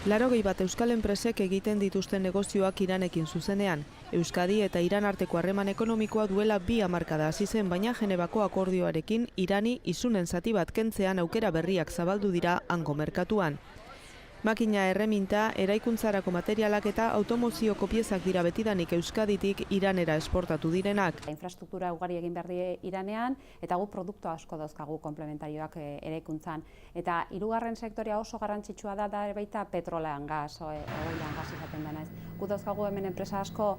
81 euskal enpresek egiten dituzten negozioak Iranekin zuzenean. Euskadi eta Iran arteko harreman ekonomikoa duela 2 hamarkada hasi zen, baina Genevako akordioarekin Irani isunen zati bat kentzean aukera berriak zabaldu dira hango merkatuan. Makina erreminta, eraikuntzarako materialak eta automozioko piezak dira betidanik Euskaditik Iranera esportatu direnak. Infrastruktura ugari egin behar die Iranean eta gu produktu asko dauzkagu komplementarioak eraikuntzan. Eta hirugarren sektorea oso garrantzitsua da baita petrolean gas, oilean gas izaten dena ez. Gu dauzkagu hemen enpresa asko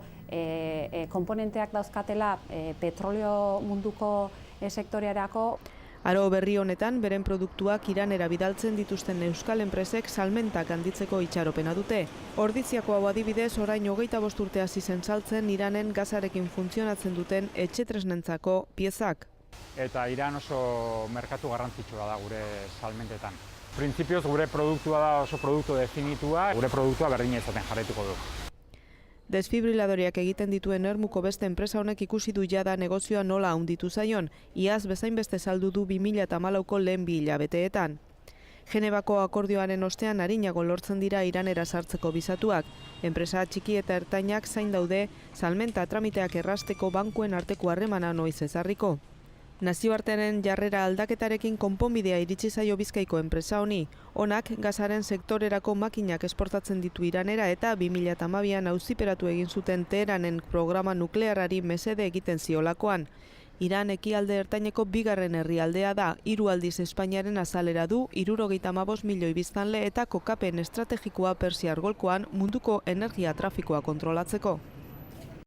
komponenteak dauzkatela petroleo munduko sektorearako. Aro berri honetan, beren produktuak Iranera bidaltzen dituzten euskal enpresek salmentak handitzeko itxaropena dute. Ordiziako hau adibidez, orain 25 urte hasi zen saltzen Iranen gasarekin funtzionatzen duten etxetresnentzako piezak. Eta Iran oso merkatu garrantzitsua da gure salmentetan. Printzipioz gure produktua da oso produktu definitua, gure produktua berdina izaten jarraituko du. Desfibriladoreak egiten dituen ermuko beste enpresa honek ikusi du jada negozioa nola handitu zaion, iaz bezain beste saldu du 2014ko lehen 2 hilabeteetan. Genevako akordioaren ostean arinago lortzen dira Iranera sartzeko bizatuak. Enpresa txiki eta ertainak zain daude salmenta tramiteak errasteko bankuen arteko harremana noiz ezarriko. Nazioartearen jarrera aldaketarekin konponbidea iritsi zaio Bizkaiko enpresa honi. Honak gasaren sektorerako makinak esportatzen ditu Iranera eta 2012an auziperatu egin zuten Teheranen programa nuklearrari mesede egiten ziolakoan. Iran ekialde ertaineko 2. herrialdea da, 3 aldiz Espainiaren azalera du, 75 milioi biztanle eta kokapen estrategikoa Persiar Golkoan munduko energia trafikoa kontrolatzeko.